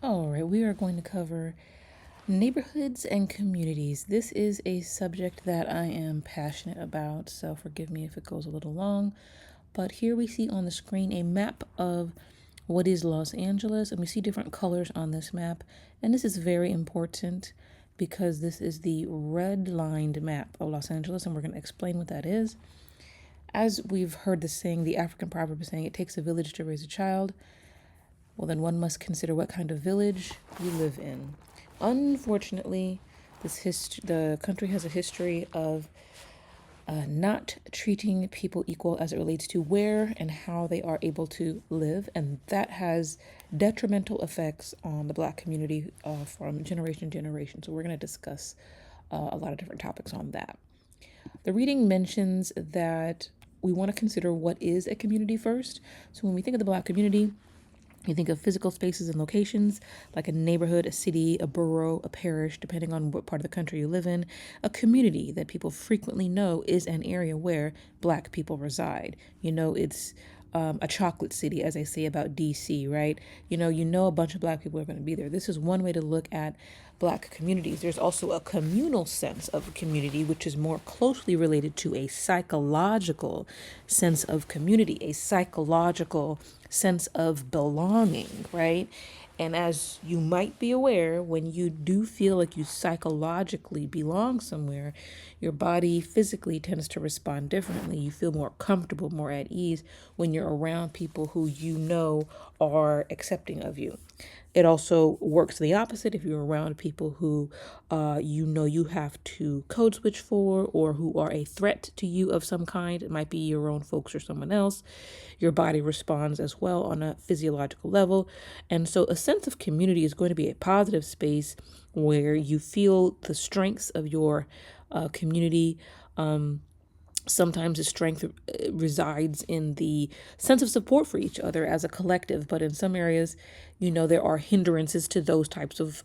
All right, we are going to cover neighborhoods and communities. This is a subject that I am passionate about, so forgive me if it goes a little long. But here we see on the screen a map of what is Los Angeles, and we see different colors on this map. And this is very important because this is the red lined map of Los Angeles, and we're going to explain what that is. As we've heard the saying, the African proverb is saying, it takes a village to raise a child. Well, then one must consider what kind of village you live in. Unfortunately, the country has a history of not treating people equal as it relates to where and how they are able to live, and that has detrimental effects on the Black community from generation to generation. So we're going to discuss a lot of different topics on that. The reading mentions that we want to consider what is a community first. So when we think of the Black community, you think of physical spaces and locations like a neighborhood, a city, a borough, a parish, depending on what part of the country you live in. A community that people frequently know is an area where Black people reside. It's a chocolate city, as I say about DC, right? You know a bunch of Black people are going to be there. This is one way to look at Black communities. There's also a communal sense of community, which is more closely related to a psychological sense of community, a psychological sense of belonging, right? And as you might be aware, when you do feel like you psychologically belong somewhere, your body physically tends to respond differently. You feel more comfortable, more at ease when you're around people who you know are accepting of you. It also works the opposite if you're around people who you have to code switch for, or who are a threat to you of some kind. It might be your own folks or someone else. Your body responds as well on a physiological level. And so a sense of community is going to be a positive space where you feel the strengths of your community. Sometimes the strength resides in the sense of support for each other as a collective, but in some areas, there are hindrances to those types of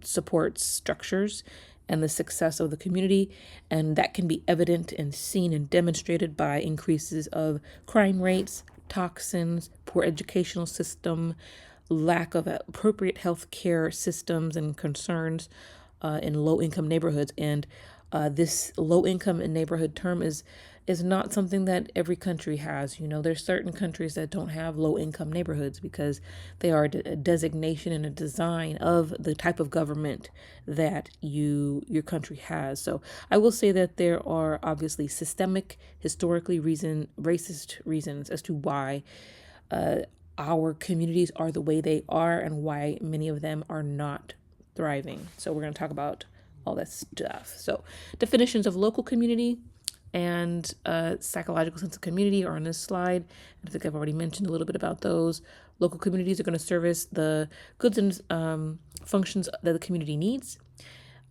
support structures and the success of the community. And that can be evident and seen and demonstrated by increases of crime rates, toxins, poor educational system, lack of appropriate health care systems and concerns in low income neighborhoods. And this low income and neighborhood term is not something that every country has. There's certain countries that don't have low income neighborhoods because they are a designation and a design of the type of government that your country has. So I will say that there are obviously systemic, historically racist reasons as to why our communities are the way they are and why many of them are not thriving. So we're going to talk about all that stuff. So definitions of local community and psychological sense of community are on this slide. I think I've already mentioned a little bit about those. Local communities are going to service the goods and functions that the community needs.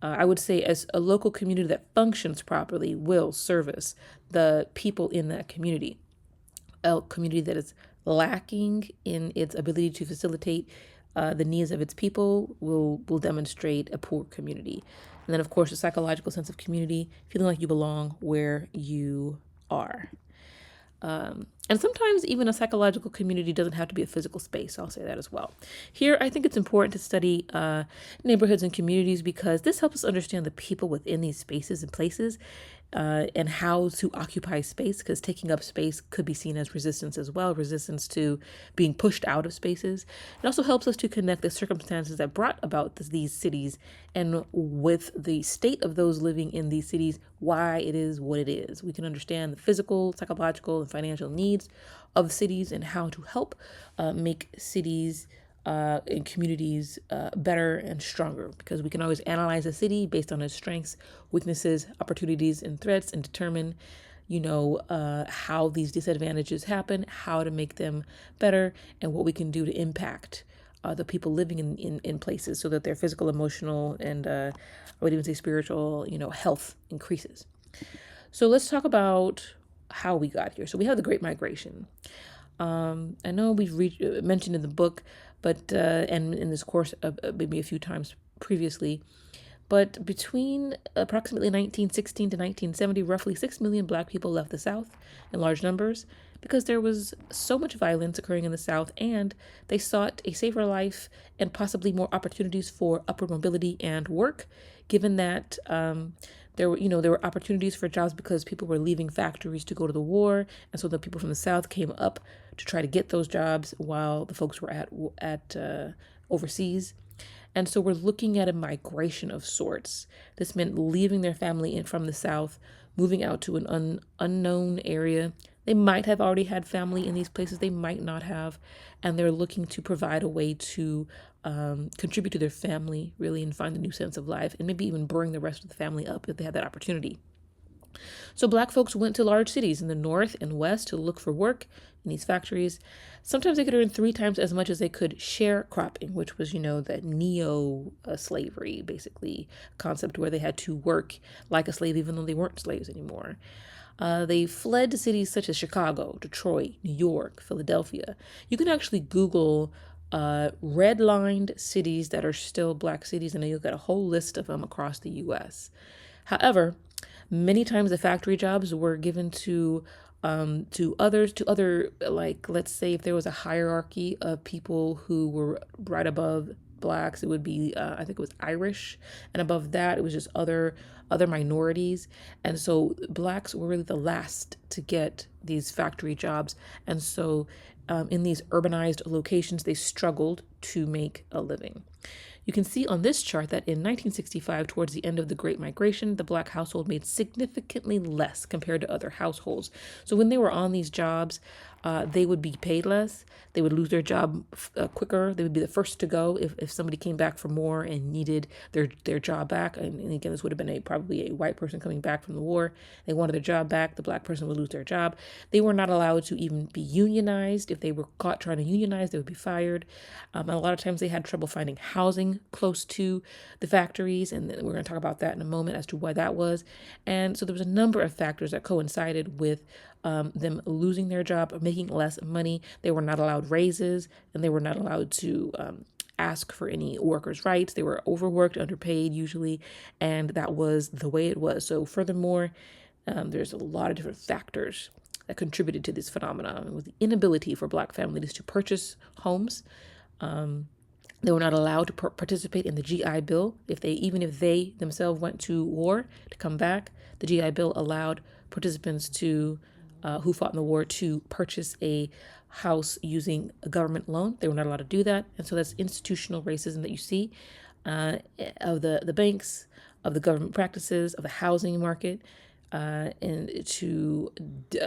I would say as a local community that functions properly will service the people in that community. A community that is lacking in its ability to facilitate the needs of its people will demonstrate a poor community. And then, of course, a psychological sense of community, feeling like you belong where you are. And sometimes even a psychological community doesn't have to be a physical space. I'll say that as well. Here, I think it's important to study neighborhoods and communities because this helps us understand the people within these spaces and places and how to occupy space, because taking up space could be seen as resistance as well, resistance to being pushed out of spaces. It also helps us to connect the circumstances that brought about these cities and with the state of those living in these cities, why it is what it is. We can understand the physical, psychological, and financial needs of cities and how to help make cities and communities better and stronger, because we can always analyze a city based on its strengths, weaknesses, opportunities, and threats, and determine how these disadvantages happen, how to make them better, and what we can do to impact the people living in places so that their physical, emotional, and I would even say spiritual, health increases. So let's talk about how we got here. So we have the Great Migration. I know we've mentioned in the book, but and in this course maybe a few times previously, but between approximately 1916 to 1970, roughly 6 million Black people left the South in large numbers. because there was so much violence occurring in the South, and they sought a safer life and possibly more opportunities for upward mobility and work, given that there were opportunities for jobs because people were leaving factories to go to the war, and so the people from the South came up to try to get those jobs while the folks were at overseas. And so we're looking at a migration of sorts. This meant leaving their family from the South, moving out to an unknown area. They might have already had family in these places, they might not have. And they're looking to provide a way to contribute to their family, really, and find a new sense of life, and maybe even bring the rest of the family up if they had that opportunity. So Black folks went to large cities in the North and West to look for work in these factories. Sometimes they could earn 3 times as much as they could sharecropping, which was, the neo-slavery, basically, concept where they had to work like a slave even though they weren't slaves anymore. They fled to cities such as Chicago, Detroit, New York, Philadelphia. You can actually Google redlined cities that are still Black cities, and you'll get a whole list of them across the U.S. However, many times the factory jobs were given to other, like, let's say if there was a hierarchy of people who were right above Blacks, it would be I think it was Irish, and above that it was just other minorities. And so Blacks were really the last to get these factory jobs, and so in these urbanized locations they struggled to make a living. You can see on this chart that in 1965, towards the end of the Great Migration, the Black household made significantly less compared to other households. So when they were on these jobs, they would be paid less. They would lose their job quicker. They would be the first to go if somebody came back for more and needed their job back. And again, this would have been probably a white person coming back from the war. They wanted their job back. The Black person would lose their job. They were not allowed to even be unionized. If they were caught trying to unionize, they would be fired. And a lot of times they had trouble finding housing close to the factories. And we're going to talk about that in a moment as to why that was. And so there was a number of factors that coincided with them losing their job or making less money. They were not allowed raises, and they were not allowed to ask for any workers' rights. They were overworked, underpaid usually, and that was the way it was. So furthermore, there's a lot of different factors that contributed to this phenomenon. It was the inability for Black families to purchase homes. They were not allowed to participate in the GI Bill. Even if they themselves went to war to come back, the GI Bill allowed participants who fought in the war to purchase a house using a government loan. They were not allowed to do that. And so that's institutional racism that you see of the banks, of the government practices, of the housing market, and to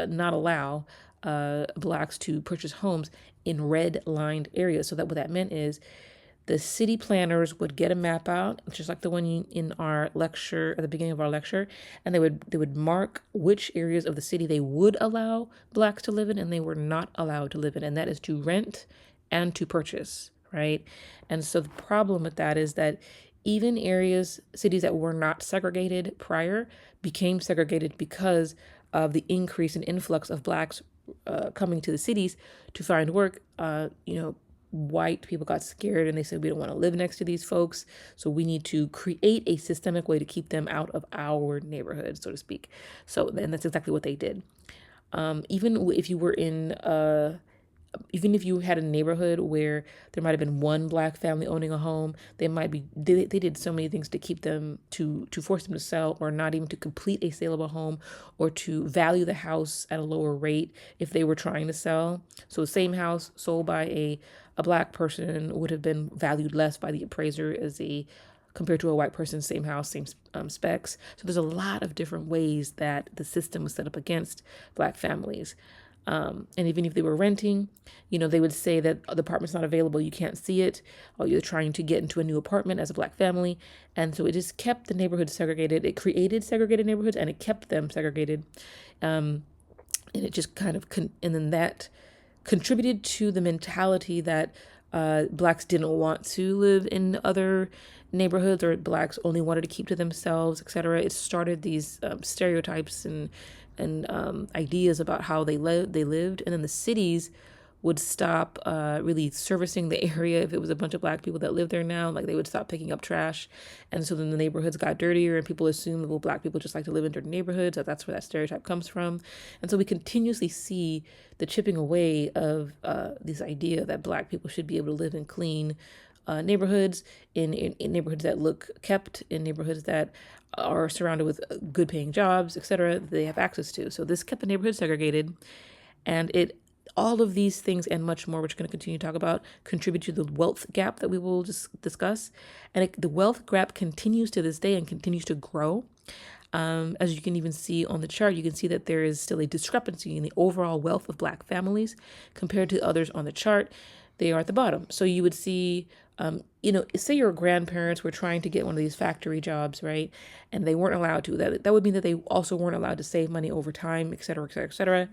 not allow Blacks to purchase homes in red-lined areas. So that what that meant is the city planners would get a map out, just like the one in our lecture, at the beginning of our lecture, and they would mark which areas of the city they would allow Blacks to live in and they were not allowed to live in, and that is to rent and to purchase, right? And so the problem with that is that even cities that were not segregated prior became segregated because of the increase in influx of Blacks coming to the cities to find work. White people got scared and they said, we don't want to live next to these folks, so we need to create a systemic way to keep them out of our neighborhood, so to speak. So then that's exactly what they did. Even if you had a neighborhood where there might have been one Black family owning a home, they did so many things to keep them, to force them to sell, or not even to complete a saleable home, or to value the house at a lower rate if they were trying to sell. So the same house sold by a Black person would have been valued less by the appraiser compared to a white person, same house, same specs. So there's a lot of different ways that the system was set up against Black families. And even if they were renting, they would say that the apartment's not available, you can't see it, or you're trying to get into a new apartment as a Black family. And so it just kept the neighborhood segregated. It created segregated neighborhoods and it kept them segregated. And it just kind of, and then that contributed to the mentality that Blacks didn't want to live in other neighborhoods, or Blacks only wanted to keep to themselves, etc. It started these stereotypes and ideas about how they lived. And then the cities would stop really servicing the area if it was a bunch of black people that live there now. Like they would stop picking up trash. And so then the neighborhoods got dirtier and people assume, well, black people just like to live in dirty neighborhoods. That's where that stereotype comes from. And so we continuously see the chipping away of this idea that black people should be able to live in clean neighborhoods, in neighborhoods that look kept, in neighborhoods that are surrounded with good paying jobs, etc. They have access to. So this kept the neighborhood segregated, and it all of these things and much more, which we're going to continue to talk about, contribute to the wealth gap that we will just discuss. And the wealth gap continues to this day and continues to grow. As you can even see on the chart, you can see that there is still a discrepancy in the overall wealth of black families compared to others on the chart. They are at the bottom. So you would see, say your grandparents were trying to get one of these factory jobs, right? And they weren't allowed to. That would mean that they also weren't allowed to save money over time, et cetera, et cetera, et cetera.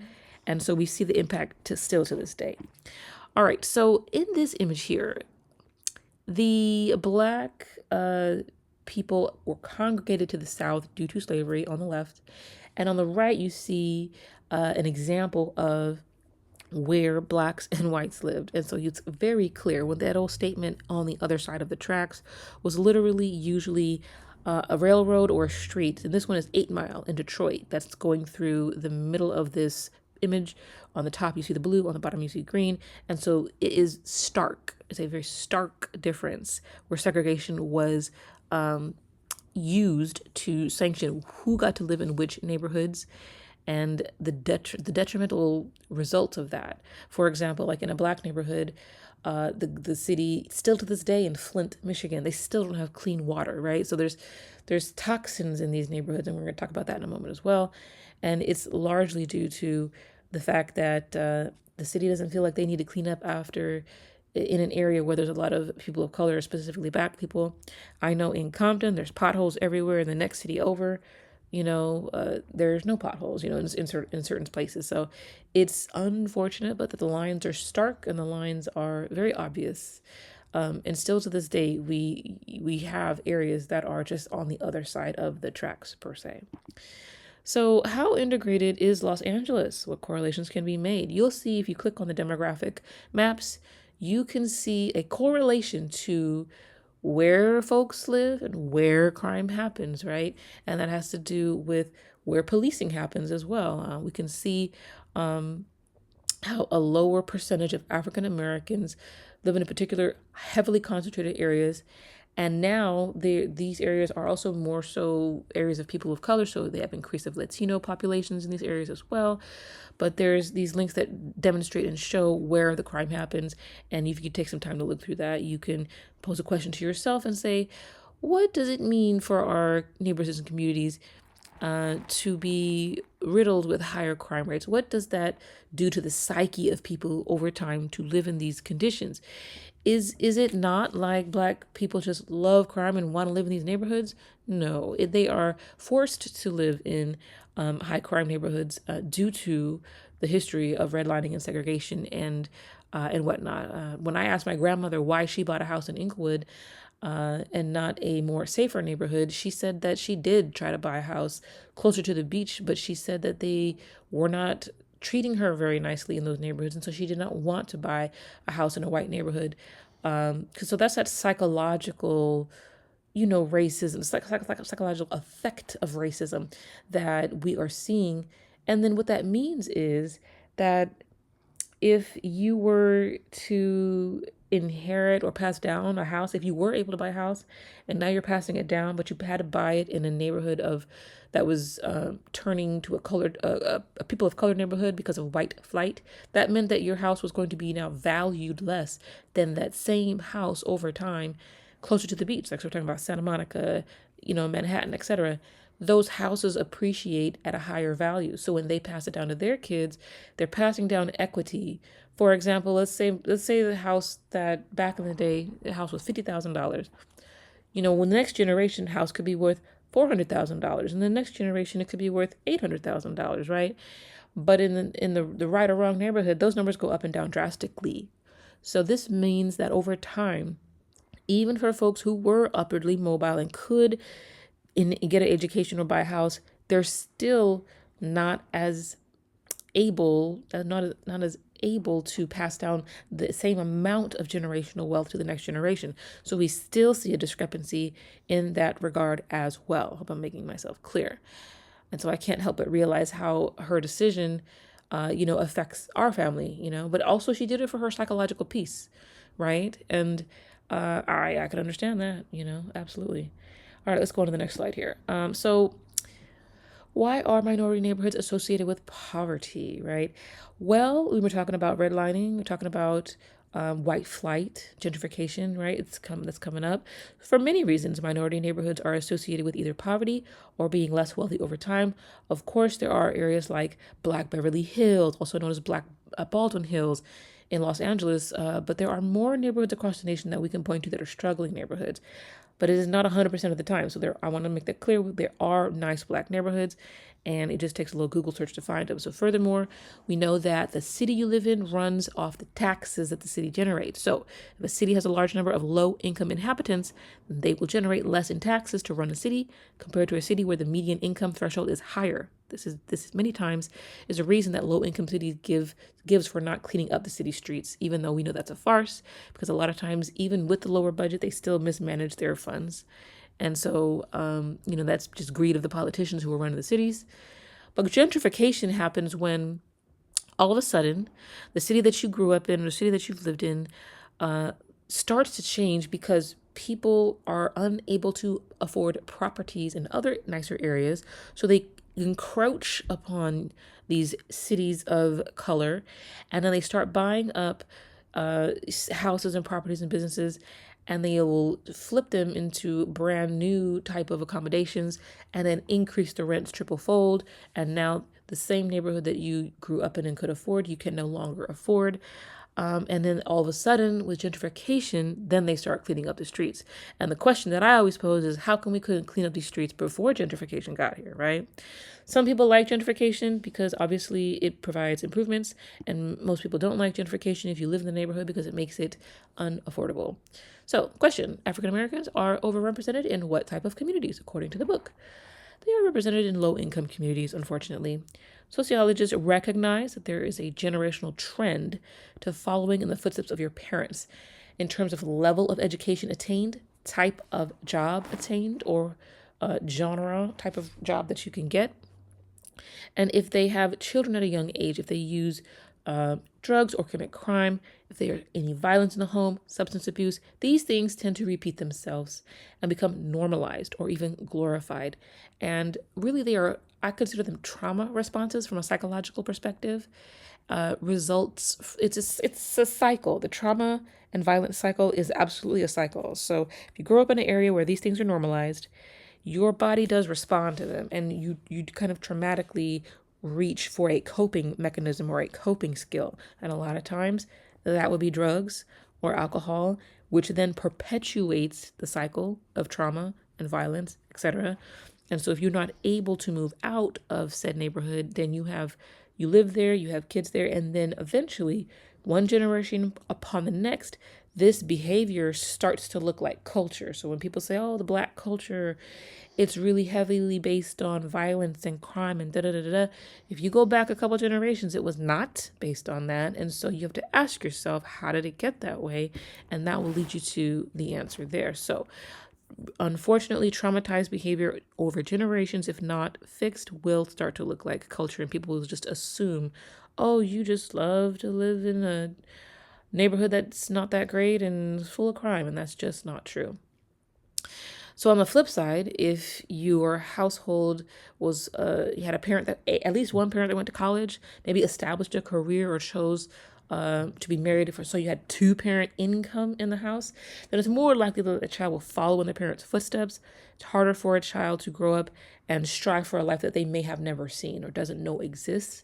And so we see the impact still to this day. All right. So in this image here, the black people were congregated to the south due to slavery on the left. And on the right, you see an example of where blacks and whites lived. And so it's very clear when that old statement on the other side of the tracks was literally usually a railroad or a street. And this one is 8 Mile in Detroit. That's going through the middle of this image. On the top, you see the blue. On the bottom, you see green. And so it is stark. It's a very stark difference where segregation was used to sanction who got to live in which neighborhoods and the detrimental results of that. For example, like in a black neighborhood, the city still to this day in Flint, Michigan, they still don't have clean water, right? So there's toxins in these neighborhoods, and we're going to talk about that in a moment as well. And it's largely due to the fact that the city doesn't feel like they need to clean up after in an area where there's a lot of people of color, specifically black people. I know in Compton, there's potholes everywhere. In the next city over, there's no potholes, in certain places. So it's unfortunate, but that the lines are stark and the lines are very obvious. And still to this day, we have areas that are just on the other side of the tracks per se. So how integrated is Los Angeles? What correlations can be made? You'll see if you click on the demographic maps, you can see a correlation to where folks live and where crime happens, right? And that has to do with where policing happens as well. We can see how a lower percentage of African Americans live in a particular heavily concentrated areas. And now these areas are also more so areas of people of color. So they have increase of Latino populations in these areas as well. But there's these links that demonstrate and show where the crime happens. And if you take some time to look through that, you can pose a question to yourself and say, what does it mean for our neighborhoods and communities to be riddled with higher crime rates? What does that do to the psyche of people over time to live in these conditions? Is it not like black people just love crime and want to live in these neighborhoods? No, they are forced to live in high crime neighborhoods due to the history of redlining and segregation and whatnot. When I asked my grandmother why she bought a house in Inglewood and not a more safer neighborhood, she said that she did try to buy a house closer to the beach, but she said that they were not treating her very nicely in those neighborhoods, and so she did not want to buy a house in a white neighborhood. So that's that psychological, racism, psychological effect of racism that we are seeing. And then what that means is that if you were to inherit or pass down a house, if you were able to buy a house and now you're passing it down, but you had to buy it in a neighborhood that was turning to a people of color neighborhood because of white flight, that meant that your house was going to be now valued less than that same house over time closer to the beach. Like, so we're talking about Santa Monica, Manhattan, etc. Those houses appreciate at a higher value. So when they pass it down to their kids, they're passing down equity. For example, let's say the house that back in the day, the house was $50,000. When the next generation house could be worth $400,000, and the next generation it could be worth $800,000, right? But in the right or wrong neighborhood, those numbers go up and down drastically. So this means that over time, even for folks who were upwardly mobile and could get an education or buy a house, they're still not as able, not as able to pass down the same amount of generational wealth to the next generation. So we still see a discrepancy in that regard as well. Hope I'm making myself clear. And so I can't help but realize how her decision, affects our family, but also she did it for her psychological peace, right? And I can understand that, absolutely. All right, let's go on to the next slide here. So why are minority neighborhoods associated with poverty, right? Well, we were talking about redlining. We're talking about white flight, gentrification, right? That's coming up. For many reasons, minority neighborhoods are associated with either poverty or being less wealthy over time. Of course, there are areas like Black Beverly Hills, also known as Black Baldwin Hills in Los Angeles, but there are more neighborhoods across the nation that we can point to that are struggling neighborhoods. But it is not 100% of the time. So I want to make that clear. There are nice Black neighborhoods, and it just takes a little Google search to find them. So furthermore, we know that the city you live in runs off the taxes that the city generates. So if a city has a large number of low-income inhabitants, they will generate less in taxes to run the city compared to a city where the median income threshold is higher. This is many times is a reason that low-income cities gives for not cleaning up the city streets, even though we know that's a farce, because a lot of times, even with the lower budget, they still mismanage their funds. And so, that's just greed of the politicians who are running the cities. But gentrification happens when all of a sudden, the city that you grew up in or the city that you've lived in starts to change because people are unable to afford properties in other nicer areas. So they encroach upon these cities of color, and then they start buying up houses and properties and businesses, and they will flip them into brand new type of accommodations and then increase the rents triple fold. And now the same neighborhood that you grew up in and could afford, you can no longer afford. And then all of a sudden, with gentrification, then they start cleaning up the streets. And the question that I always pose is, how come we couldn't clean up these streets before gentrification got here, right? Some people like gentrification because obviously it provides improvements, and most people don't like gentrification if you live in the neighborhood because it makes it unaffordable. So, question, African Americans are overrepresented in what type of communities, according to the book? They are represented in low-income communities, unfortunately. Sociologists recognize that there is a generational trend to following in the footsteps of your parents in terms of level of education attained, type of job attained, or genre type of job that you can get. And if they have children at a young age, if they use drugs or commit crime, if there are any violence in the home, substance abuse, these things tend to repeat themselves and become normalized or even glorified. And really I consider them trauma responses from a psychological perspective. It's a cycle. The trauma and violence cycle is absolutely a cycle. So if you grow up in an area where these things are normalized, your body does respond to them, and you kind of traumatically reach for a coping mechanism or a coping skill. And a lot of times that would be drugs or alcohol, which then perpetuates the cycle of trauma and violence, etc. And so if you're not able to move out of said neighborhood, then you live there, you have kids there, and then eventually one generation upon the next, this behavior starts to look like culture. So when people say, oh, the Black culture, it's really heavily based on violence and crime and da-da-da-da. If you go back a couple generations, it was not based on that. And so you have to ask yourself, how did it get that way? And that will lead you to the answer there. So unfortunately, traumatized behavior over generations, if not fixed, will start to look like culture. And people will just assume, oh, you just love to live in a neighborhood that's not that great and full of crime. And that's just not true. So on the flip side, if your household was, you had a parent that, at least one parent that went to college, maybe established a career or chose to be married, so you had two-parent income in the house, then it's more likely that the child will follow in the parent's footsteps. It's harder for a child to grow up and strive for a life that they may have never seen or doesn't know exists.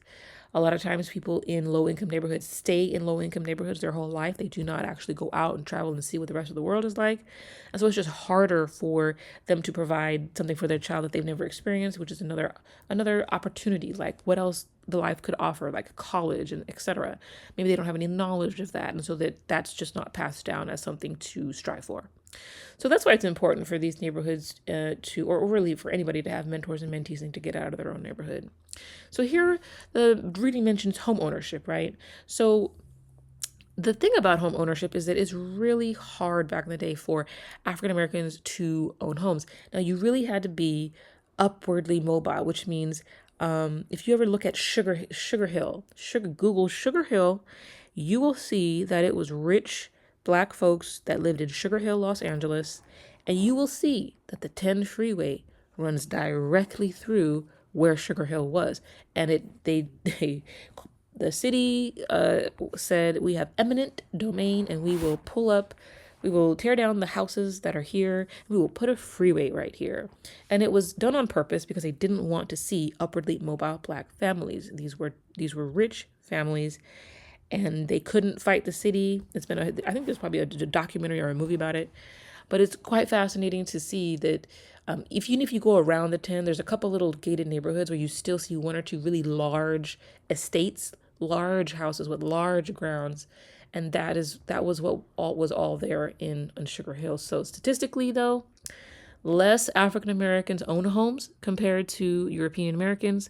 A lot of times people in low-income neighborhoods stay in low-income neighborhoods their whole life. They do not actually go out and travel and see what the rest of the world is like. And so it's just harder for them to provide something for their child that they've never experienced, which is another opportunity. Like, what else the life could offer, like college and etc. Maybe they don't have any knowledge of that, and so that's just not passed down as something to strive for. So that's why it's important for these neighborhoods or really for anybody to have mentors and mentees and to get out of their own neighborhood. So here, the reading mentions home ownership, right? So the thing about home ownership is that it's really hard back in the day for African Americans to own homes. Now, you really had to be upwardly mobile, which means if you ever look at Google Sugar Hill, you will see that it was rich Black folks that lived in Sugar Hill, Los Angeles, and you will see that the 10 freeway runs directly through where Sugar Hill was, and the city said, we have eminent domain, and we will tear down the houses that are here, and we will put a freeway right here. And it was done on purpose because they didn't want to see upwardly mobile Black families. These were rich families, and they couldn't fight the city. I think there's probably a documentary or a movie about it, but it's quite fascinating to see that if you go around the 10, there's a couple little gated neighborhoods where you still see one or two really large estates, large houses with large grounds, and that was what was all there in Sugar Hill. So statistically, though, less African Americans own homes compared to European Americans.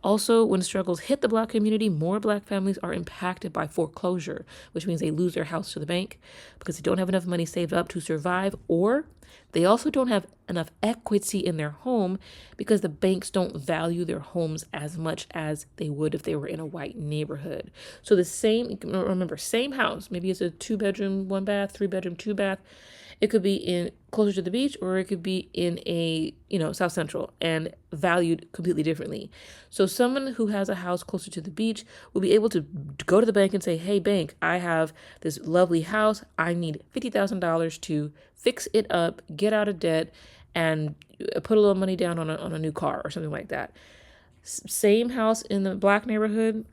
Also, when struggles hit the Black community, more Black families are impacted by foreclosure, which means they lose their house to the bank because they don't have enough money saved up to survive, or they also don't have enough equity in their home because the banks don't value their homes as much as they would if they were in a white neighborhood. So same house, maybe it's a 2-bedroom, 1-bath, 3-bedroom, 2-bath. It could be in closer to the beach, or it could be in a, South Central, and valued completely differently. So someone who has a house closer to the beach will be able to go to the bank and say, hey, bank, I have this lovely house. I need $50,000 to fix it up, get out of debt, and put a little money down on a new car or something like that. Same house in the Black neighborhood.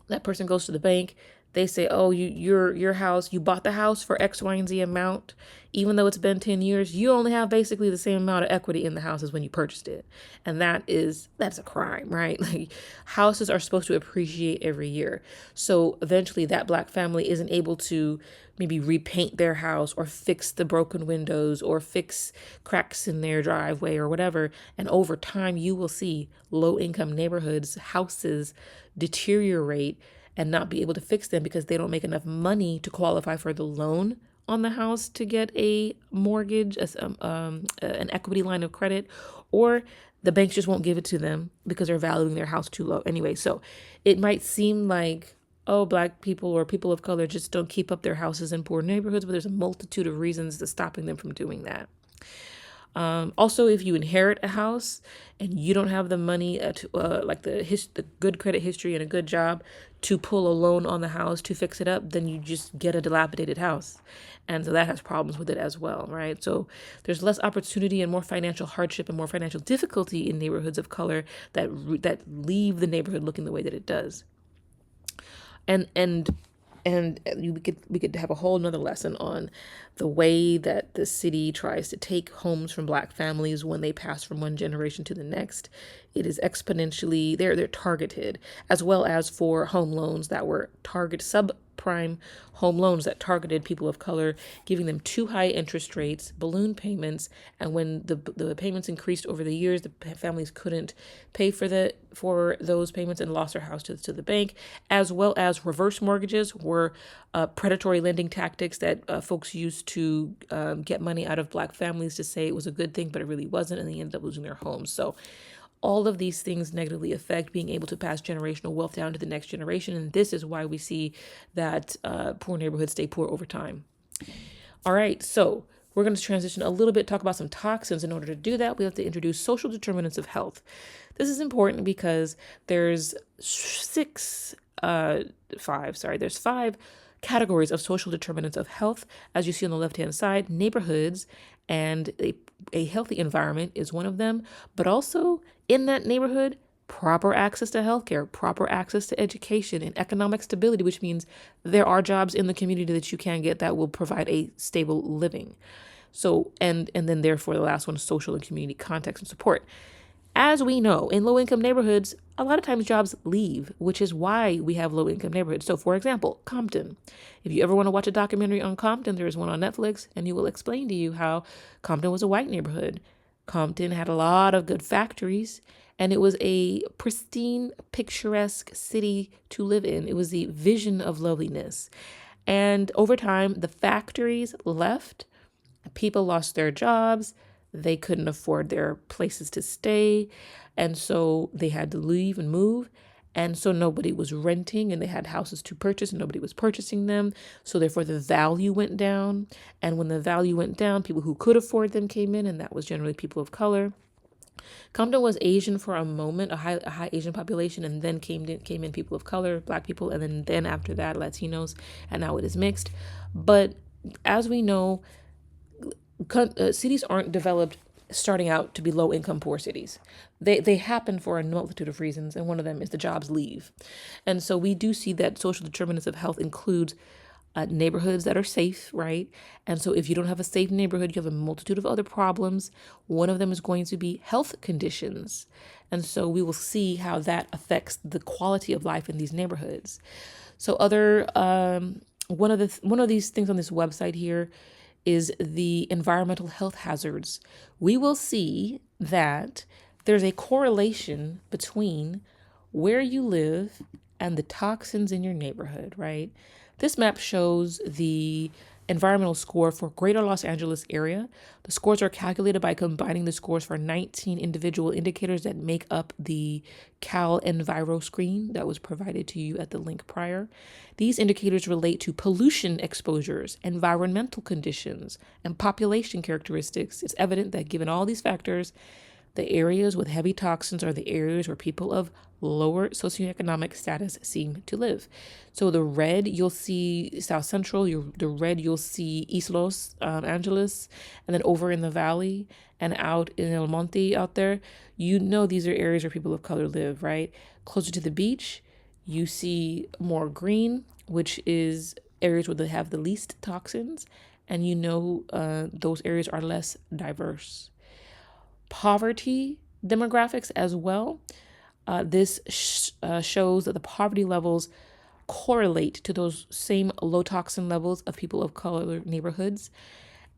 That person goes to the bank. They say, oh, your house, you bought the house for X, Y, and Z amount. Even though it's been 10 years, you only have basically the same amount of equity in the house as when you purchased it. And that's a crime, right? Like, houses are supposed to appreciate every year. So eventually that Black family isn't able to maybe repaint their house or fix the broken windows or fix cracks in their driveway or whatever. And over time, you will see low-income neighborhoods, houses deteriorate and not be able to fix them because they don't make enough money to qualify for the loan on the house to get a mortgage, an equity line of credit, or the banks just won't give it to them because they're valuing their house too low. Anyway, so it might seem like, oh, Black people or people of color just don't keep up their houses in poor neighborhoods, but there's a multitude of reasons that's stopping them from doing that. Also, if you inherit a house and you don't have the money like the good credit history and a good job to pull a loan on the house to fix it up, then you just get a dilapidated house. And so that has problems with it as well, right? So there's less opportunity and more financial hardship and more financial difficulty in neighborhoods of color that leave the neighborhood looking the way that it does. And we could have a whole nother lesson on the way that the city tries to take homes from Black families when they pass from one generation to the next. It is exponentially, they're targeted, as well as for home loans that were subprime home loans that targeted people of color, giving them too high interest rates, balloon payments, and when the payments increased over the years, the families couldn't pay for those payments and lost their house to the bank, as well as reverse mortgages were predatory lending tactics that folks used to get money out of Black families to say it was a good thing, but it really wasn't, and they ended up losing their homes. So all of these things negatively affect being able to pass generational wealth down to the next generation. And this is why we see that poor neighborhoods stay poor over time. All right, so we're going to transition a little bit, talk about some toxins. In order to do that, we have to introduce social determinants of health. This is important because there's five categories of social determinants of health. As you see on the left-hand side, neighborhoods and a healthy environment is one of them, but also in that neighborhood, proper access to healthcare, proper access to education, and economic stability, which means there are jobs in the community that you can get that will provide a stable living. So, and then therefore the last one is social and community context and support. As we know, in low income neighborhoods, a lot of times jobs leave, which is why we have low income neighborhoods. So, for example, Compton. If you ever want to watch a documentary on Compton, there is one on Netflix, and you will explain to you how Compton was a white neighborhood. Compton had a lot of good factories, and it was a pristine, picturesque city to live in. It was the vision of loveliness. And over time, the factories left, people lost their jobs, they couldn't afford their places to stay, and so they had to leave and move. And so nobody was renting, and they had houses to purchase and nobody was purchasing them. So therefore the value went down. And when the value went down, people who could afford them came in, and that was generally people of color. Compton was Asian for a moment, a high Asian population, and then came in people of color, black people, and then after that Latinos, and now it is mixed. But as we know, cities aren't developed starting out to be low income poor cities. They happen for a multitude of reasons, and one of them is the jobs leave. And so we do see that social determinants of health includes neighborhoods that are safe, right? And so if you don't have a safe neighborhood, you have a multitude of other problems. One of them is going to be health conditions. And so we will see how that affects the quality of life in these neighborhoods. So one of these things on this website here is the environmental health hazards. We will see that there's a correlation between where you live and the toxins in your neighborhood, right? This map shows the environmental score for Greater Los Angeles area. The scores are calculated by combining the scores for 19 individual indicators that make up the Cal Enviro screen that was provided to you at the link prior. These indicators relate to pollution exposures, environmental conditions, and population characteristics. It's evident that given all these factors, the areas with heavy toxins are the areas where people of lower socioeconomic status seem to live. So the red, you'll see South Central. The red, you'll see East Los Angeles. And then over in the valley and out in El Monte out there, you know these are areas where people of color live, right? Closer to the beach, you see more green, which is areas where they have the least toxins. And you know those areas are less diverse. Poverty demographics as well. This shows that the poverty levels correlate to those same low toxin levels of people of color neighborhoods.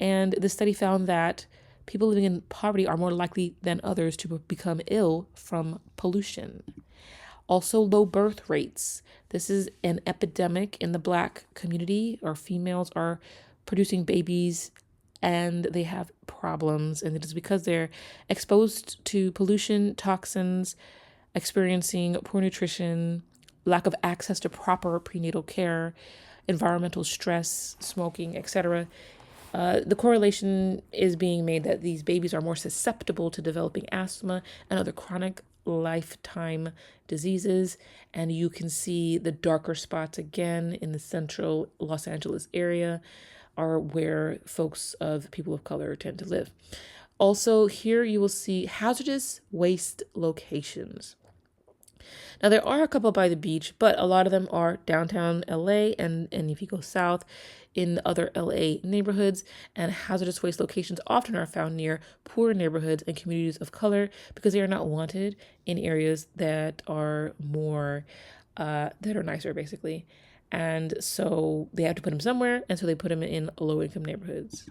And the study found that people living in poverty are more likely than others to become ill from pollution. Also, low birth rates. This is an epidemic in the Black community. Our females are producing babies and they have problems, and it is because they're exposed to pollution, toxins, experiencing poor nutrition, lack of access to proper prenatal care, environmental stress, smoking, etc. The correlation is being made that these babies are more susceptible to developing asthma and other chronic lifetime diseases. And you can see the darker spots again in the central Los Angeles area are where folks of people of color tend to live. Also, here you will see hazardous waste locations. Now, there are a couple by the beach, but a lot of them are downtown LA and if you go south in other LA neighborhoods, and hazardous waste locations often are found near poor neighborhoods and communities of color because they are not wanted in areas that are more, that are nicer, basically. And so they have to put them somewhere, and so they put them in low-income neighborhoods.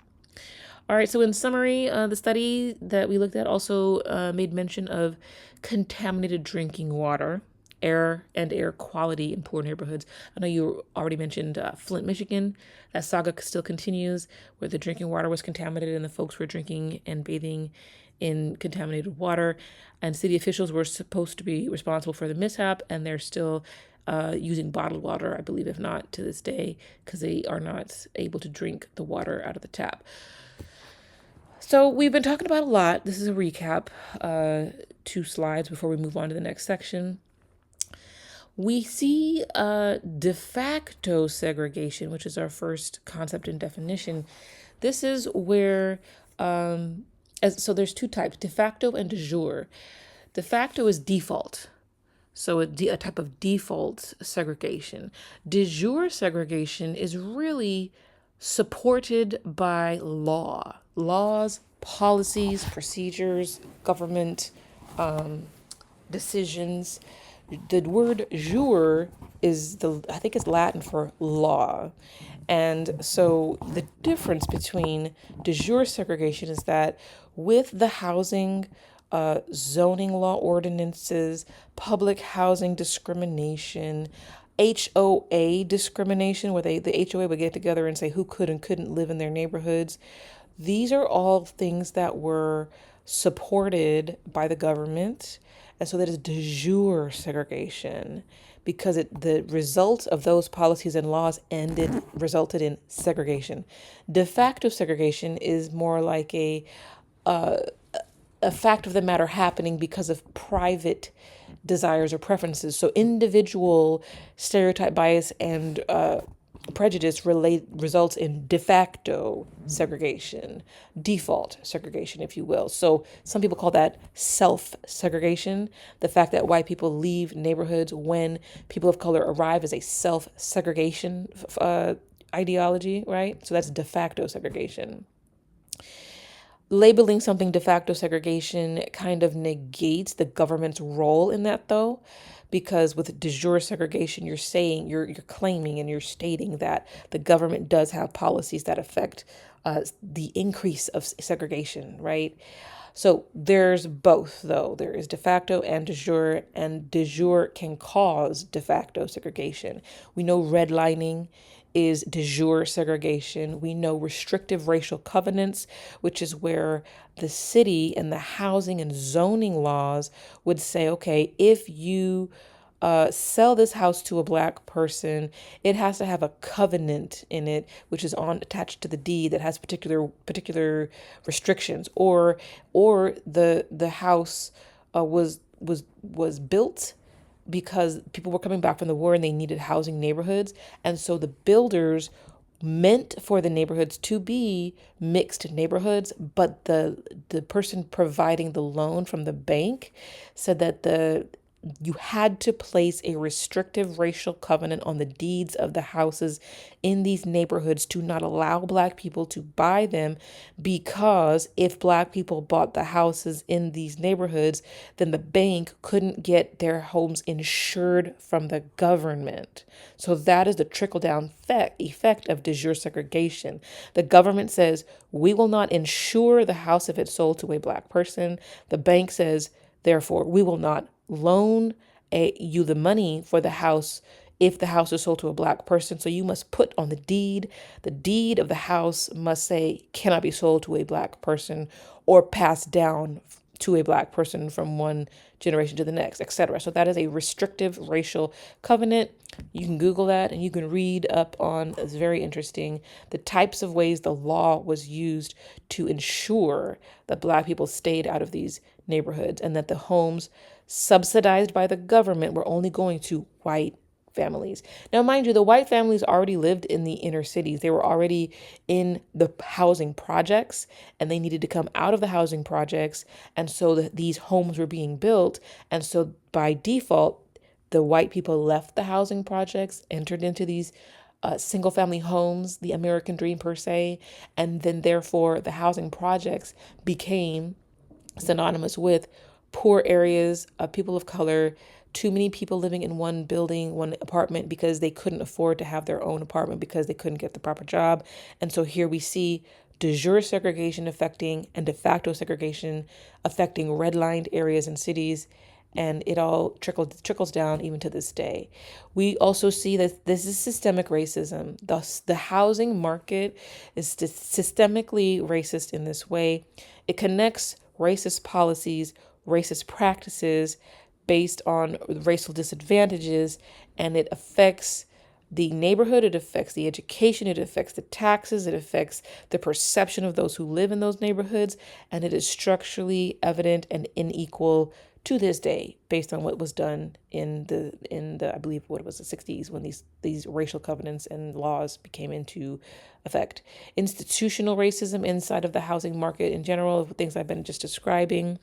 All right, so in summary, the study that we looked at also made mention of contaminated drinking water, air quality in poor neighborhoods. I know you already mentioned Flint, Michigan. That saga still continues, where the drinking water was contaminated and the folks were drinking and bathing in contaminated water. And city officials were supposed to be responsible for the mishap, and they're still using bottled water, I believe, if not to this day, because they are not able to drink the water out of the tap. So we've been talking about a lot. This is a recap, 2 slides before we move on to the next section. We see de facto segregation, which is our first concept and definition. This is where, so there's 2 types, de facto and de jure. De facto is default. So a type of default segregation. De jure segregation is really supported by laws, policies, procedures, government decisions. The word jure is I think it's Latin for law. And so the difference between de jure segregation is that with the housing zoning law ordinances, public housing discrimination, HOA discrimination, where the HOA would get together and say who could and couldn't live in their neighborhoods. These are all things that were supported by the government. And so that is de jure segregation because the result of those policies and laws resulted in segregation. De facto segregation is more like a fact of the matter happening because of private desires or preferences. So individual stereotype bias and prejudice results in de facto segregation, default segregation, if you will. So some people call that self segregation. The fact that white people leave neighborhoods when people of color arrive is a self segregation ideology, right? So that's de facto segregation. Labeling something de facto segregation kind of negates the government's role in that, though, because with de jure segregation, you're claiming and you're stating that the government does have policies that affect the increase of segregation, right? So there's both, though. There is de facto and de jure can cause de facto segregation. We know redlining is de jure segregation. We know restrictive racial covenants, which is where the city and the housing and zoning laws would say, okay, if you sell this house to a black person, it has to have a covenant in it, which is attached to the deed that has particular restrictions, or the house was built because people were coming back from the war and they needed housing neighborhoods. And so the builders meant for the neighborhoods to be mixed neighborhoods, but the person providing the loan from the bank said that you had to place a restrictive racial covenant on the deeds of the houses in these neighborhoods to not allow black people to buy them, because if black people bought the houses in these neighborhoods, then the bank couldn't get their homes insured from the government. So that is the trickle down effect of de jure segregation. The government says, we will not insure the house if it's sold to a black person. The bank says, therefore, we will not loan you the money for the house if the house is sold to a black person. So you must put on the deed of the house must say cannot be sold to a black person or passed down to a black person from one generation to the next, etc. So that is a restrictive racial covenant. You can Google that and you can read up on, it's very interesting, the types of ways the law was used to ensure that black people stayed out of these neighborhoods and that the homes subsidized by the government were only going to white families. Now, mind you, the white families already lived in the inner cities. They were already in the housing projects and they needed to come out of the housing projects. And so these homes were being built. And so by default, the white people left the housing projects, entered into these single family homes, the American dream per se. And then therefore the housing projects became synonymous with poor areas of people of color, too many people living in one building, one apartment, because they couldn't afford to have their own apartment because they couldn't get the proper job. And so here we see de jure segregation affecting and de facto segregation affecting redlined areas and cities. And it all trickles down even to this day. We also see that this is systemic racism. Thus, the housing market is systemically racist in this way. It connects racist policies, racist practices based on racial disadvantages, and it affects the neighborhood, it affects the education, it affects the taxes, it affects the perception of those who live in those neighborhoods, and it is structurally evident and unequal to this day based on what was done in the I believe what it was the 60s when these racial covenants and laws became into effect. Institutional racism inside of the housing market in general, things I've been just describing,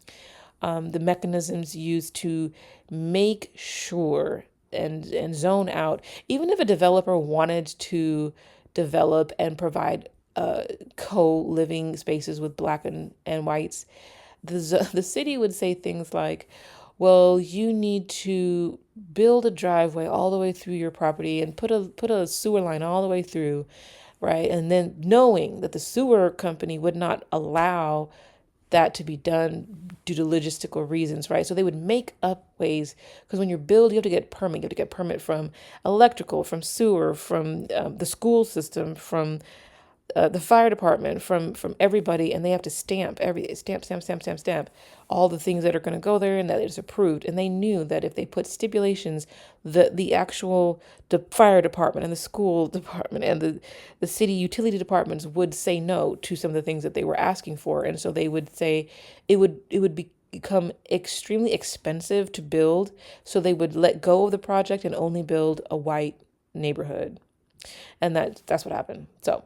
the mechanisms used to make sure and zone out, even if a developer wanted to develop and provide co-living spaces with black and whites, The city would say things like, well, you need to build a driveway all the way through your property and put a sewer line all the way through, right? And then knowing that the sewer company would not allow that to be done due to logistical reasons, right? So they would make up ways, because when you build, you have to get permit. You have to get permit from electrical, from sewer, from the school system, from the fire department, from everybody, and they have to stamp all the things that are going to go there and that it's approved. And they knew that if they put stipulations, the actual fire department and the school department and the city utility departments would say no to some of the things that they were asking for, and so they would say it would become extremely expensive to build, so they would let go of the project and only build a white neighborhood, and that's what happened. So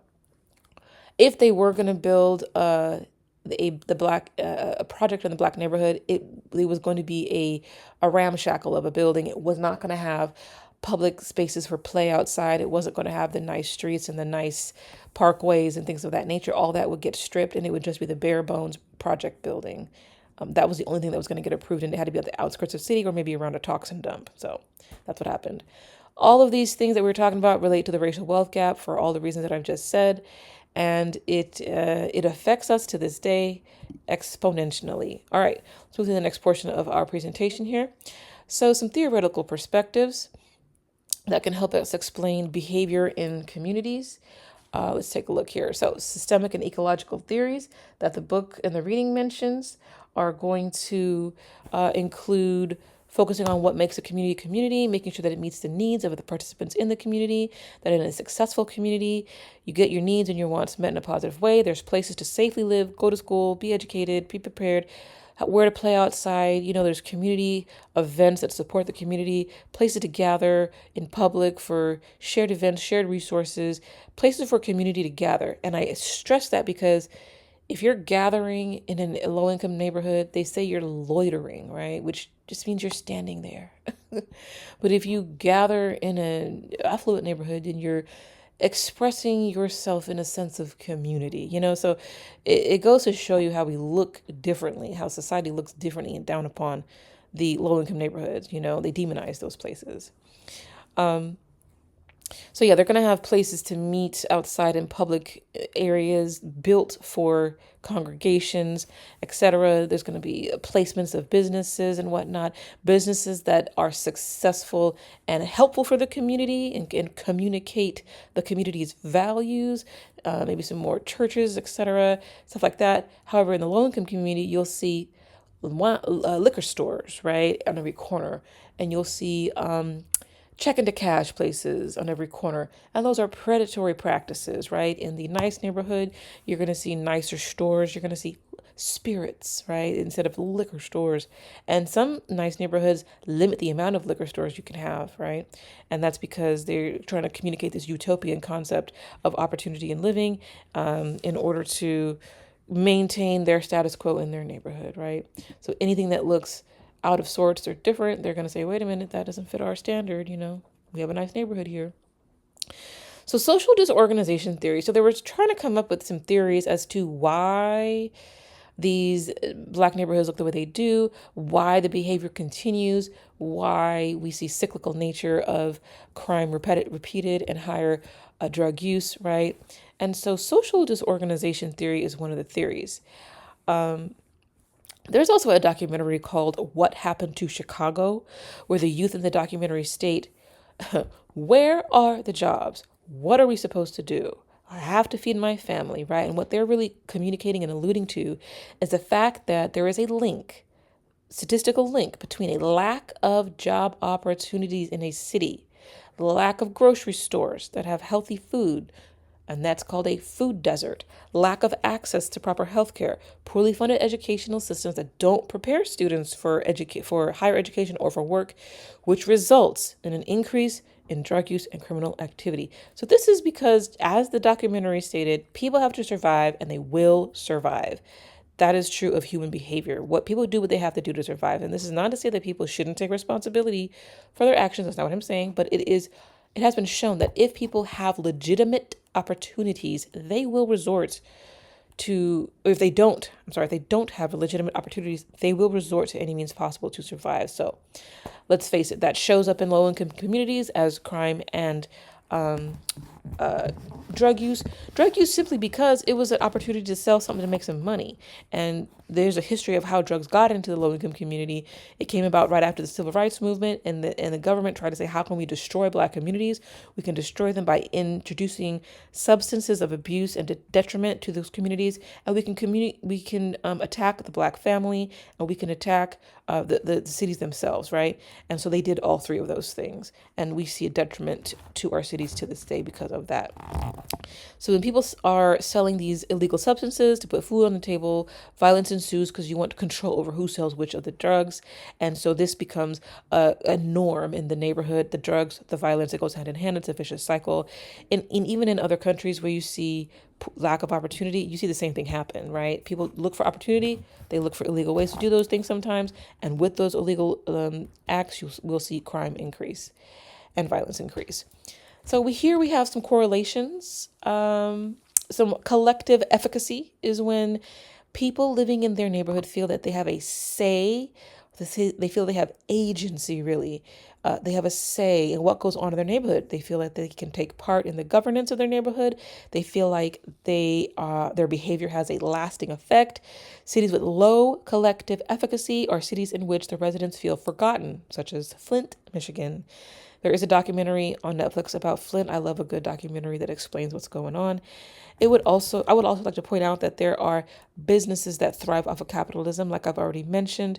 if they were going to build the black a project in the black neighborhood, it was going to be a ramshackle of a building. It was not going to have public spaces for play outside. It wasn't going to have the nice streets and the nice parkways and things of that nature. All that would get stripped, and it would just be the bare bones project building. That was the only thing that was going to get approved, and it had to be at the outskirts of the city or maybe around a toxin dump. So that's what happened. All of these things that we're talking about relate to the racial wealth gap for all the reasons that I've just said, and it affects us to this day exponentially. All right, let's move to the next portion of our presentation here. So some theoretical perspectives that can help us explain behavior in communities. Let's take a look here. So systemic and ecological theories that the book and the reading mentions are going to include focusing on what makes a community, making sure that it meets the needs of the participants in the community, that in a successful community, you get your needs and your wants met in a positive way. There's places to safely live, go to school, be educated, be prepared, where to play outside. There's community events that support the community, places to gather in public for shared events, shared resources, places for community to gather. And I stress that because if you're gathering in a low-income neighborhood, they say you're loitering, right? Which just means you're standing there. But if you gather in an affluent neighborhood, then you're expressing yourself in a sense of community, So it goes to show you how we look differently, how society looks differently and down upon the low-income neighborhoods. They demonize those places. So yeah, they're going to have places to meet outside in public areas built for congregations, etc. There's going to be placements of businesses and whatnot, businesses that are successful and helpful for the community and communicate the community's values, maybe some more churches, etc., stuff like that. However, in the low-income community, you'll see liquor stores, right, on every corner, and you'll see check into cash places on every corner. And those are predatory practices, right? In the nice neighborhood, you're going to see nicer stores. You're going to see spirits, right? Instead of liquor stores. And some nice neighborhoods limit the amount of liquor stores you can have, right? And that's because they're trying to communicate this utopian concept of opportunity and living in order to maintain their status quo in their neighborhood, right? So anything that looks out of sorts or different, they're going to say, wait a minute, that doesn't fit our standard. We have a nice neighborhood here. So social disorganization theory. So they were trying to come up with some theories as to why these black neighborhoods look the way they do, why the behavior continues, why we see cyclical nature of crime repeated and higher drug use, right? And so social disorganization theory is one of the theories. There's also a documentary called What Happened to Chicago, where the youth in the documentary state, where are the jobs? What are we supposed to do? I have to feed my family, right? And what they're really communicating and alluding to is the fact that there is a statistical link between a lack of job opportunities in a city, the lack of grocery stores that have healthy food, and that's called a food desert, lack of access to proper health care, poorly funded educational systems that don't prepare students for higher education or for work, which results in an increase in drug use and criminal activity. So this is because, as the documentary stated, people have to survive and they will survive. That is true of human behavior. What people do, what they have to do to survive. And this is not to say that people shouldn't take responsibility for their actions. That's not what I'm saying, but it has been shown that if people have legitimate opportunities, they will resort if they don't have legitimate opportunities, they will resort to any means possible to survive. So let's face it, that shows up in low income communities as crime and um, uh, drug use. Drug use simply because it was an opportunity to sell something to make some money. And there's a history of how drugs got into the low income community. It came about right after the civil rights movement, and the government tried to say, how can we destroy black communities? We can destroy them by introducing substances of abuse and detriment to those communities, and we can attack the black family, and we can attack the cities themselves, right? And so they did all three of those things, and we see a detriment to our cities to this day because of that. So when people are selling these illegal substances to put food on the table, violence ensues because you want control over who sells which of the drugs. And so this becomes a norm in the neighborhood. The drugs, the violence, it goes hand in hand. It's a vicious cycle. And even in other countries where you see lack of opportunity, you see the same thing happen, right? People look for opportunity. They look for illegal ways to do those things sometimes. And with those illegal acts, we'll see crime increase and violence increase. So we have some correlations. Some collective efficacy is when people living in their neighborhood feel that they have a say. They feel they have agency, really. They have a say in what goes on in their neighborhood. They feel like they can take part in the governance of their neighborhood. They feel like their behavior has a lasting effect. Cities with low collective efficacy are cities in which the residents feel forgotten, such as Flint, Michigan. There is a documentary on Netflix about Flint. I love a good documentary that explains what's going on. I would also like to point out that there are businesses that thrive off of capitalism, like I've already mentioned,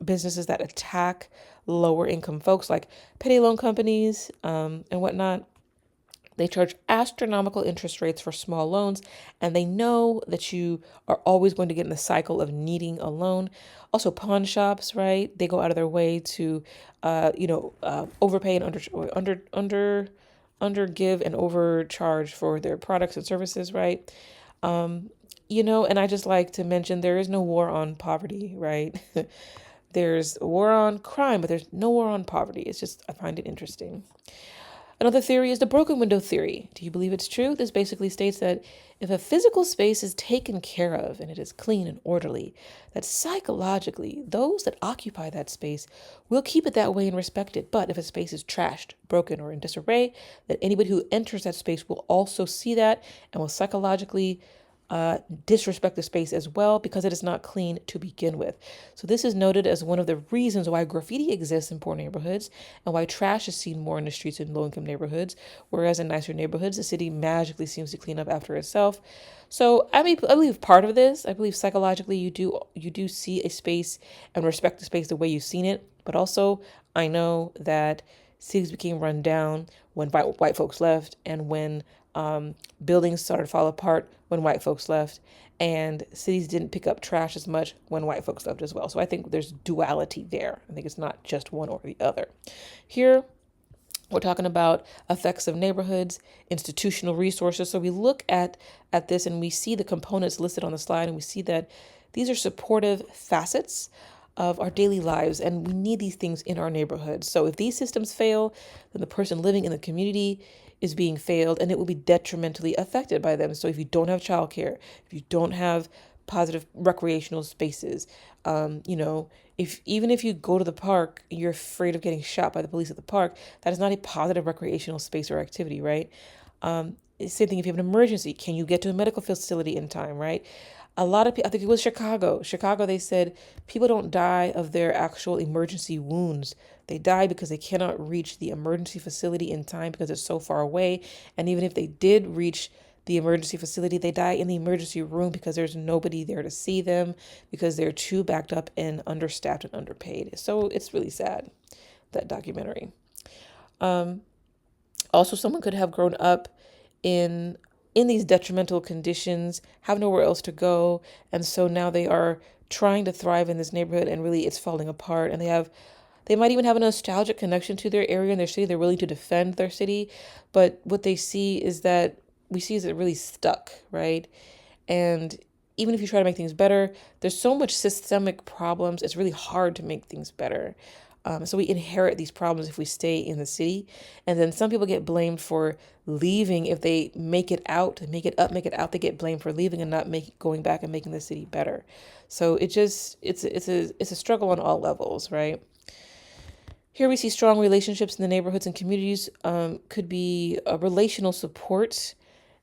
businesses that attack lower income folks, like payday loan companies and whatnot. They charge astronomical interest rates for small loans, and they know that you are always going to get in the cycle of needing a loan. Also, pawn shops, right? They go out of their way to, overpay and under give and overcharge for their products and services, right? And I just like to mention there is no war on poverty, right? There's a war on crime, but there's no war on poverty. I find it interesting. Another theory is the broken window theory. Do you believe it's true? This basically states that if a physical space is taken care of and it is clean and orderly, that psychologically, those that occupy that space will keep it that way and respect it. But if a space is trashed, broken, or in disarray, that anybody who enters that space will also see that and will psychologically disrespect the space as well because it is not clean to begin with. So this is noted as one of the reasons why graffiti exists in poor neighborhoods and why trash is seen more in the streets in low-income neighborhoods, whereas in nicer neighborhoods, the city magically seems to clean up after itself. So I believe part of this, I believe psychologically you do see a space and respect the space the way you've seen it, but also I know that cities became run down when white folks left and when buildings started to fall apart when white folks left, and cities didn't pick up trash as much when white folks left as well. So I think there's duality there. I think it's not just one or the other. Here, we're talking about effects of neighborhoods, institutional resources. So we look at this and we see the components listed on the slide, and we see that these are supportive facets of our daily lives, and we need these things in our neighborhoods. So if these systems fail, then the person living in the community is being failed, and it will be detrimentally affected by them. So if you don't have childcare, if you don't have positive recreational spaces, if you go to the park, you're afraid of getting shot by the police at the park, that is not a positive recreational space or activity, right? Same thing if you have an emergency. Can you get to a medical facility in time, right? A lot of people, I think it was Chicago. They said people don't die of their actual emergency wounds. They die because they cannot reach the emergency facility in time because it's so far away. And even if they did reach the emergency facility, they die in the emergency room because there's nobody there to see them because they're too backed up and understaffed and underpaid. So it's really sad, that documentary. Also, someone could have grown up in these detrimental conditions, have nowhere else to go, and so now they are trying to thrive in this neighborhood, and really it's falling apart. And they might even have a nostalgic connection to their area and their city. They're willing to defend their city, but what they see is that it really stuck, right? And even if you try to make things better, there's so much systemic problems. It's really hard to make things better. So we inherit these problems if we stay in the city. And then some people get blamed for leaving if they make it out, make it out. They get blamed for leaving and not going back and making the city better. So it's a struggle on all levels, right? Here we see strong relationships in the neighborhoods and communities. Could be a relational support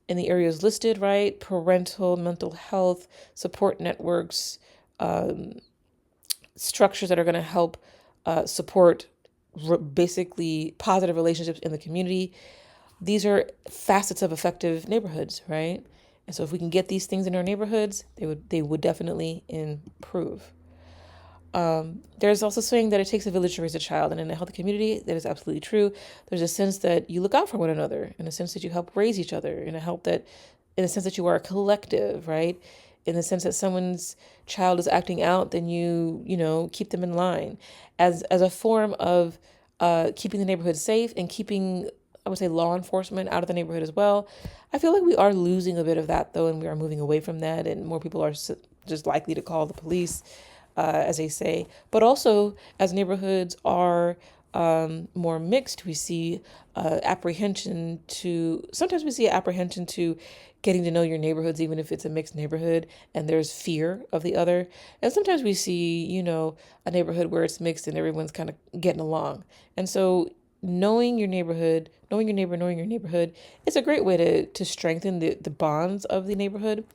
in the areas listed, right? Parental, mental health, support networks, structures that are going to help support basically positive relationships in the community. These are facets of effective neighborhoods, right? And so if we can get these things in our neighborhoods, they would definitely improve. There's also saying that it takes a village to raise a child, and in a healthy community, that is absolutely true. There's a sense that you look out for one another, in a sense that you help raise each other, in a sense that you are a collective, right? In the sense that someone's child is acting out, then you keep them in line, as a form of keeping the neighborhood safe and keeping, I would say, law enforcement out of the neighborhood as well. I feel like we are losing a bit of that though, and we are moving away from that, and more people are just likely to call the police, as they say. But also, as neighborhoods are more mixed, we see sometimes we see apprehension to getting to know your neighborhoods, even if it's a mixed neighborhood and there's fear of the other. And sometimes we see, a neighborhood where it's mixed and everyone's kind of getting along. And so knowing your neighborhood, knowing your neighbor, knowing your neighborhood, it's a great way to strengthen the bonds of the neighborhood.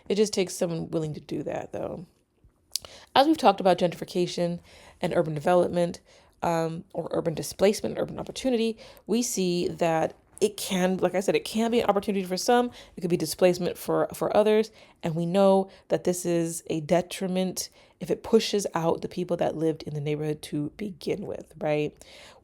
It just takes someone willing to do that, though. As we've talked about gentrification and urban development, or urban displacement, urban opportunity, we see that it can, like I said, it can be an opportunity for some. It could be displacement for others. And we know that this is a detriment if it pushes out the people that lived in the neighborhood to begin with, right?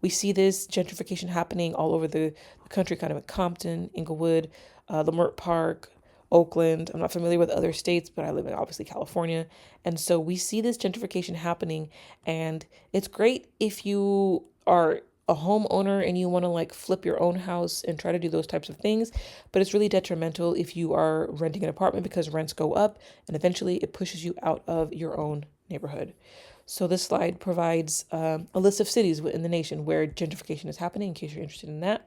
We see this gentrification happening all over the country, kind of at Compton, Inglewood, Leimert Park, Oakland. I'm not familiar with other states, but I live in obviously California. And so we see this gentrification happening, and it's great if you are a homeowner and you want to like flip your own house and try to do those types of things. But it's really detrimental if you are renting an apartment because rents go up and eventually it pushes you out of your own neighborhood. So this slide provides a list of cities in the nation where gentrification is happening, in case you're interested in that.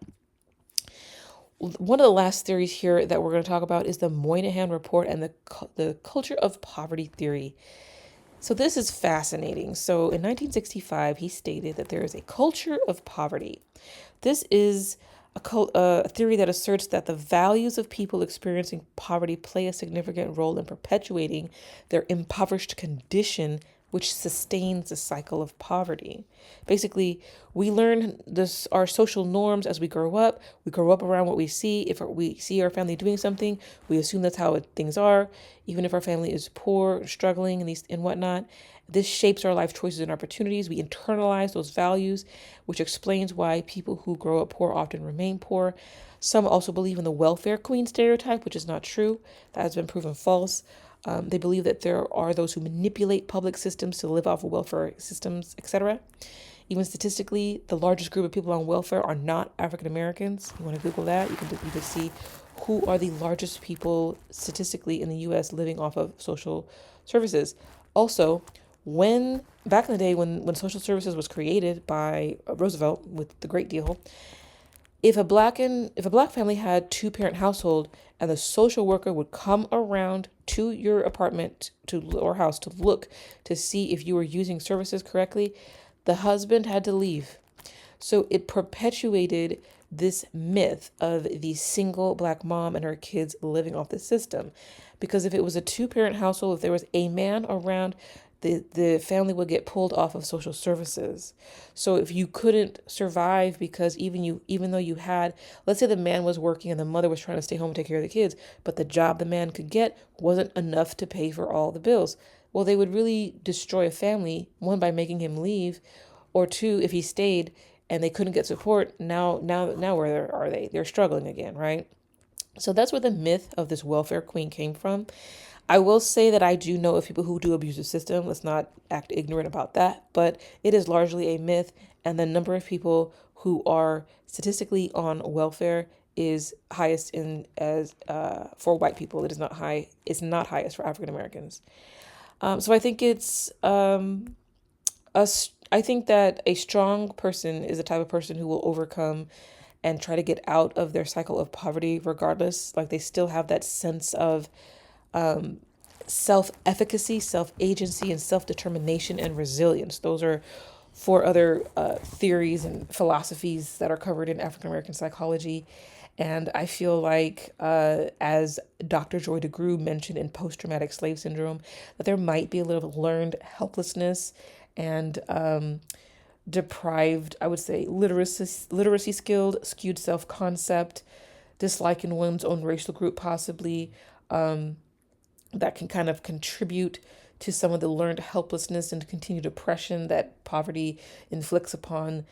One of the last theories here that we're going to talk about is the Moynihan Report and the culture of poverty theory. So this is fascinating. So in 1965, he stated that there is a culture of poverty. This is a theory that asserts that the values of people experiencing poverty play a significant role in perpetuating their impoverished condition, which sustains the cycle of poverty. Basically, we learn our social norms as we grow up. We grow up around what we see. If we see our family doing something, we assume that's how things are, even if our family is poor, struggling, and whatnot. This shapes our life choices and opportunities. We internalize those values, which explains why people who grow up poor often remain poor. Some also believe in the welfare queen stereotype, which is not true. That has been proven false. They believe that there are those who manipulate public systems to live off of welfare systems, etc. Even statistically, the largest group of people on welfare are not African Americans. You want to Google that? You can see who are the largest people statistically in the U.S. living off of social services. Also, back in the day when social services was created by Roosevelt with the Great Deal, if a black family had two-parent household and the social worker would come around to your apartment or house to look to see if you were using services correctly, the husband had to leave. So it perpetuated this myth of the single black mom and her kids living off the system. Because if it was a two-parent household, if there was a man around, the family would get pulled off of social services. So if you couldn't survive because even though you had, let's say the man was working and the mother was trying to stay home and take care of the kids, but the job the man could get wasn't enough to pay for all the bills. Well, they would really destroy a family, one, by making him leave, or two, if he stayed and they couldn't get support, now where are they? They're struggling again, right? So that's where the myth of this welfare queen came from. I will say that I do know of people who do abuse the system. Let's not act ignorant about that. But it is largely a myth. And the number of people who are statistically on welfare is highest for white people. It is not high. It's not highest for African Americans. So I think it's I I think that a strong person is the type of person who will overcome and try to get out of their cycle of poverty regardless. Like they still have that sense of self efficacy, self agency, and self determination and resilience. Those are four other theories and philosophies that are covered in African American psychology. And I feel like, as Dr. Joy DeGruy mentioned in Post Traumatic Slave Syndrome, that there might be a little learned helplessness and deprived, I would say, literacy skilled, skewed self concept, dislike in one's own racial group, possibly, that can kind of contribute to some of the learned helplessness and continued oppression that poverty inflicts upon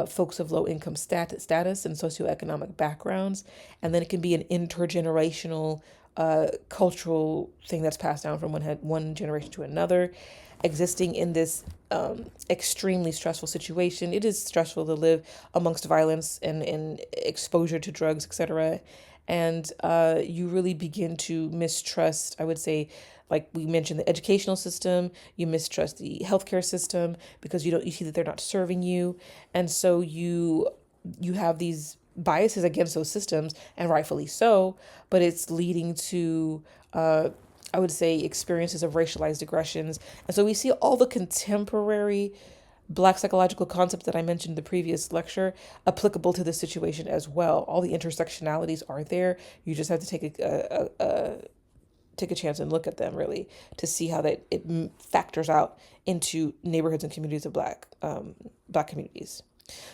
folks of low income status and socioeconomic backgrounds. And then it can be an intergenerational cultural thing that's passed down from one generation to another. Existing in this extremely stressful situation, it is stressful to live amongst violence and exposure to drugs, etc. And you really begin to mistrust, I would say, like we mentioned, the educational system. You mistrust the healthcare system because you see that they're not serving you, and so you have these biases against those systems, and rightfully so. But it's leading to I would say experiences of racialized aggressions, and so we see all the contemporary Black psychological concepts that I mentioned in the previous lecture applicable to this situation as well. All the intersectionalities are there. You just have to take a chance and look at them really to see how that it factors out into neighborhoods and communities of Black communities.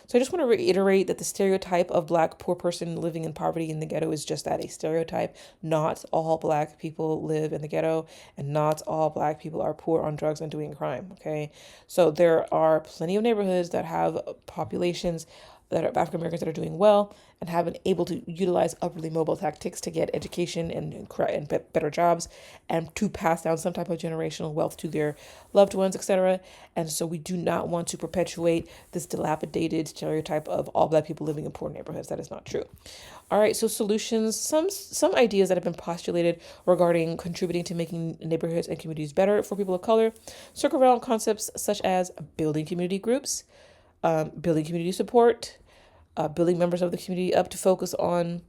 So I just want to reiterate that the stereotype of Black poor person living in poverty in the ghetto is just that, a stereotype. Not all Black people live in the ghetto, and not all Black people are poor on drugs and doing crime. Okay, so there are plenty of neighborhoods that have populations that are African Americans that are doing well and have been able to utilize upwardly mobile tactics to get education and better jobs and to pass down some type of generational wealth to their loved ones, etc. And so we do not want to perpetuate this dilapidated stereotype of all Black people living in poor neighborhoods. That is not true. All right, so solutions, some ideas that have been postulated regarding contributing to making neighborhoods and communities better for people of color circle around concepts such as building community groups, building community support, building members of the community up to focus on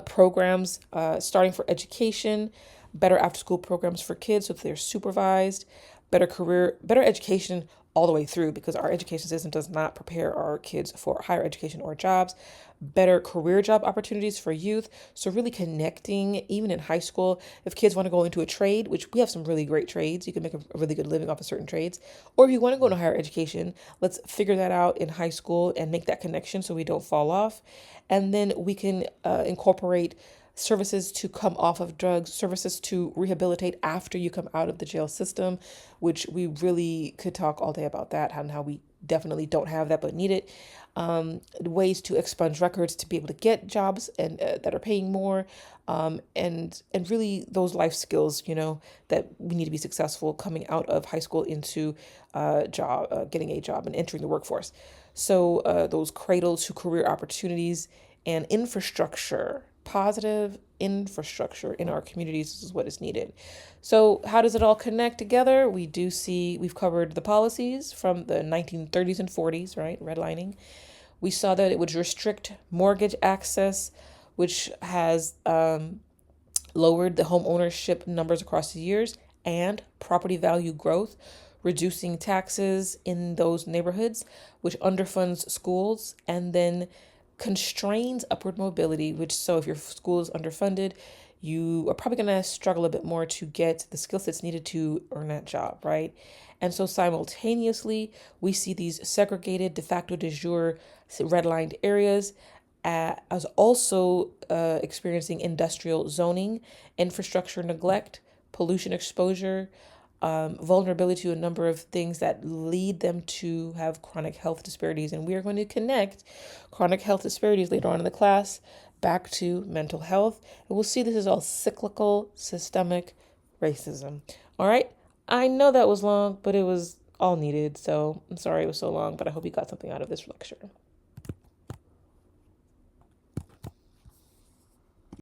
programs starting for education, better after school programs for kids so that they're supervised, better education all the way through, because our education system does not prepare our kids for higher education or jobs, better career job opportunities for youth. So really connecting, even in high school, if kids want to go into a trade, which we have some really great trades, you can make a really good living off of certain trades, or if you want to go into higher education, let's figure that out in high school and make that connection so we don't fall off. And then we can incorporate services to come off of drugs, services to rehabilitate after you come out of the jail system, which we really could talk all day about that and how we definitely don't have that but need it. Ways to expunge records to be able to get jobs and that are paying more, and really those life skills, that we need to be successful coming out of high school into getting a job and entering the workforce. So those cradle to career opportunities and infrastructure, positive infrastructure in our communities is what is needed. So how does it all connect together? We've covered the policies from the 1930s and 40s, right? Redlining. We saw that it would restrict mortgage access, which has lowered the home ownership numbers across the years, and property value growth, reducing taxes in those neighborhoods, which underfunds schools and then constrains upward mobility, so if your school is underfunded, you are probably going to struggle a bit more to get the skill sets needed to earn that job, right? And so simultaneously, we see these segregated, de facto, de jure, redlined areas as also experiencing industrial zoning, infrastructure neglect, pollution exposure, vulnerability to a number of things that lead them to have chronic health disparities. And we are going to connect chronic health disparities later on in the class back to mental health. And we'll see this is all cyclical, systemic racism. All right. I know that was long, but it was all needed. So I'm sorry it was so long, but I hope you got something out of this lecture.